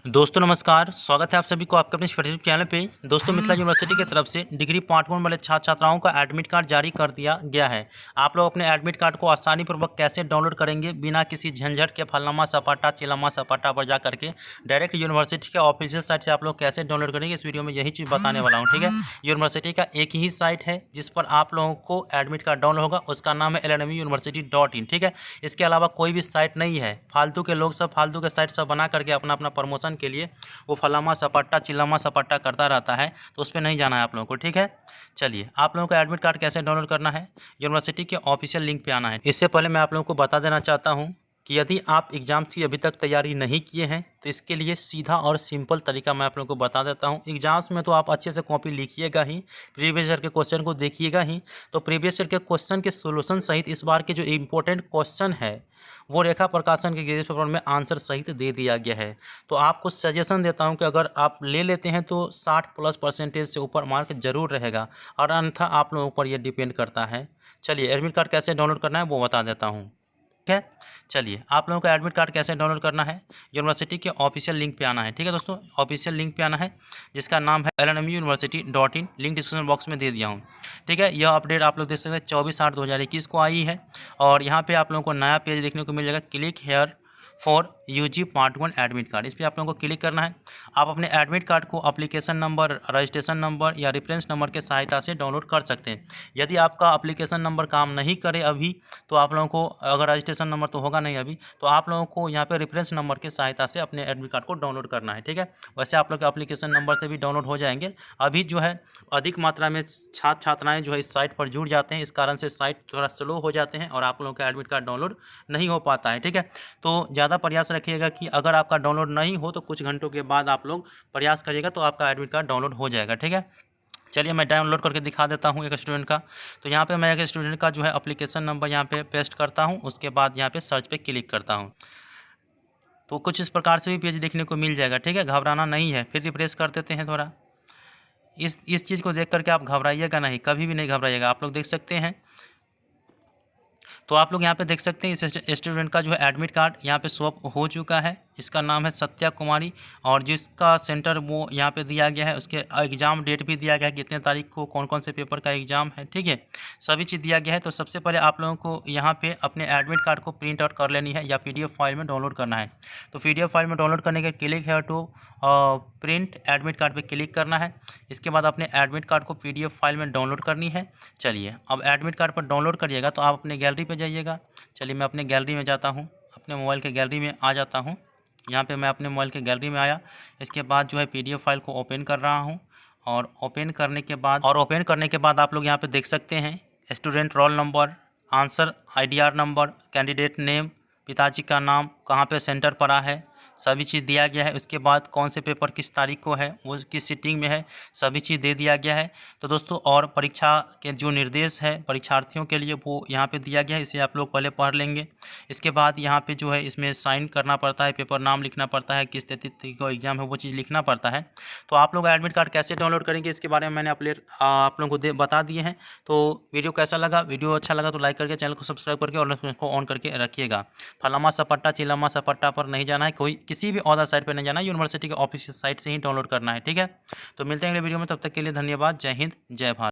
दोस्तों नमस्कार, स्वागत है आप सभी को आपके अपने यूट्यूब चैनल पे। दोस्तों मिथिला यूनिवर्सिटी की तरफ से डिग्री पार्ट 1 वाले छात्र छात्राओं का एडमिट कार्ड जारी कर दिया गया है। आप लोग अपने एडमिट कार्ड को आसानी पूर्वक कैसे डाउनलोड करेंगे बिना किसी झंझट के फलनामा सपाटा चिलामा सपाटा पर जा करके डायरेक्ट यूनिवर्सिटी के ऑफिशियल साइट से आप लोग कैसे डाउनलोड करेंगे, इस वीडियो में यही चीज़ बताने वाला हूँ। ठीक है, यूनिवर्सिटी का एक ही साइट है जिस पर आप लोगों को एडमिट कार्ड डाउनलोड होगा, उसका नाम है lnmuuniversity.in। ठीक है, इसके अलावा कोई भी साइट नहीं है। फालतू के लोग सब फालतू के साइट सब बना करके अपना अपना प्रमोशन के लिए वो फलामा सपाटा चिलामा सपाटा करता रहता है, तो उस पर नहीं जाना है आप लोगों को। ठीक है, चलिए आप लोगों को एडमिट कार्ड कैसे डाउनलोड करना है, यूनिवर्सिटी के ऑफिशियल लिंक पे आना है। इससे पहले मैं आप लोगों को बता देना चाहता हूँ कि यदि आप एग्ज़ाम्स की अभी तक तैयारी नहीं किए हैं तो इसके लिए सीधा और सिंपल तरीका मैं आप लोगों को बता देता हूँ। एग्ज़ाम्स में तो आप अच्छे से कॉपी लिखिएगा ही, प्रीवियस ईयर के क्वेश्चन को देखिएगा ही, तो प्रीवियस ईयर के क्वेश्चन के सोल्यूशन सहित इस बार के जो इम्पोर्टेंट क्वेश्चन है वो रेखा प्रकाशन के गेजेस पेपर में आंसर सहित दे दिया गया है। तो आपको सजेशन देता हूं कि अगर आप ले लेते हैं तो 60+ % से ऊपर मार्क जरूर रहेगा, और अन्यथा आप लोगों पर यह डिपेंड करता है। चलिए एडमिट कार्ड कैसे डाउनलोड करना है वो बता देता हूँ। ठीक है, चलिए आप लोगों को एडमिट कार्ड कैसे डाउनलोड करना है, यूनिवर्सिटी के ऑफिशियल लिंक पे आना है। ठीक है दोस्तों, ऑफिशियल लिंक पे आना है जिसका नाम है lnmuuniversity.in। लिंक डिस्क्रिप्शन बॉक्स में दे दिया हूँ। ठीक है, यह अपडेट आप लोग देख सकते हैं 24/8/2021 को आई है, और यहाँ पे आप लोगों को नया पेज देखने को मिल जाएगा, click here for UG part 1 admit card. इस पर आप लोगों को क्लिक करना है। आप अपने एडमिट कार्ड को एप्लीकेशन नंबर, रजिस्ट्रेशन नंबर या रेफरेंस नंबर के सहायता से डाउनलोड कर सकते हैं। यदि आपका एप्लीकेशन नंबर काम नहीं करे अभी, तो आप लोगों को, अगर रजिस्ट्रेशन नंबर तो होगा नहीं अभी, तो आप लोगों को यहाँ पे रेफरेंस नंबर की सहायता से अपने एडमिट कार्ड को डाउनलोड करना है। ठीक है, वैसे आप लोग के एप्लीकेशन नंबर से भी डाउनलोड हो जाएंगे। अभी जो है अधिक मात्रा में छात्र छात्राएँ जो है इस साइट पर जुड़ जाते हैं, इस कारण से साइट थोड़ा स्लो हो जाते हैं और आप लोगों का एडमिट कार्ड डाउनलोड नहीं हो पाता है। ठीक है, तो ज़्यादा प्रयास रखिएगा कि अगर आपका डाउनलोड नहीं हो तो कुछ घंटों के बाद आप लोग प्रयास करिएगा तो आपका एडमिट कार्ड डाउनलोड हो जाएगा। ठीक है, चलिए मैं डाउनलोड करके दिखा देता हूँ एक स्टूडेंट का। तो यहाँ पे मैं एक स्टूडेंट का जो है एप्लीकेशन नंबर यहाँ पे पेस्ट करता हूँ, उसके बाद यहाँ पे सर्च पे क्लिक करता हूँ, तो कुछ इस प्रकार से भी पेज देखने को मिल जाएगा। ठीक है, घबराना नहीं है। फिर रिफ्रेश कर देते हैं थोड़ा। इस चीज़ को देख करके आप घबराइएगा नहीं, कभी भी नहीं घबराइएगा। आप लोग देख सकते हैं, तो आप लोग यहाँ पे देख सकते हैं इस स्टूडेंट का जो है एडमिट कार्ड यहाँ पे शो हो चुका है। इसका नाम है सत्या कुमारी, और जिसका सेंटर वो यहाँ पे दिया गया है, उसके एग्ज़ाम डेट भी दिया गया है, कितने तारीख को कौन कौन से पेपर का एग्ज़ाम है। ठीक है, सभी चीज़ दिया गया है। तो सबसे पहले आप लोगों को यहाँ पे अपने एडमिट कार्ड को प्रिंट आउट कर लेनी है या PDF फाइल में डाउनलोड करना है। तो PDF फाइल में डाउनलोड करने के क्लिक है टू प्रिंट एडमिट कार्ड पर क्लिक करना है। इसके बाद अपने एडमिट कार्ड को PDF फाइल में डाउनलोड करनी है। चलिए अब एडमिट कार्ड पर डाउनलोड करिएगा तो आप अपने गैलरी पर जाइएगा। चलिए मैं अपने गैलरी में जाता हूँ, अपने मोबाइल के गैलरी में आ जाता हूँ। यहाँ पे मैं अपने मोबाइल के गैलरी में आया। इसके बाद जो है PDF फाइल को ओपन कर रहा हूँ, और ओपन करने के बाद आप लोग यहाँ पे देख सकते हैं student roll number, answer IDR number, candidate name, पिताजी का नाम, कहाँ पे सेंटर पड़ा है, सभी चीज़ दिया गया है। उसके बाद कौन से पेपर किस तारीख को है, वो किस सीटिंग में है, सभी चीज़ दे दिया गया है। तो दोस्तों और परीक्षा के जो निर्देश है परीक्षार्थियों के लिए वो यहाँ पे दिया गया है, इसे आप लोग पहले पढ़ लेंगे। इसके बाद यहाँ पे जो है इसमें साइन करना पड़ता है, पेपर नाम लिखना पड़ता है, किस तिथि को एग्ज़ाम है वो चीज़ लिखना पड़ता है। तो आप लोग एडमिट कार्ड कैसे डाउनलोड करेंगे इसके बारे में मैंने आप लोगों को बता दिए हैं। तो वीडियो कैसा लगा, वीडियो अच्छा लगा तो लाइक करके चैनल को सब्सक्राइब करके और नोटिफिकेशन को ऑन करके रखिएगा। फलामा सपट्टा चिलामा सपट्टा पर नहीं जाना है, कोई किसी भी अदर साइट पर नहीं जाना है, यूनिवर्सिटी के ऑफिशियल साइट से ही डाउनलोड करना है। ठीक है, तो मिलते हैं अगले वीडियो में, तब तक के लिए धन्यवाद। जय हिंद, जय भारत।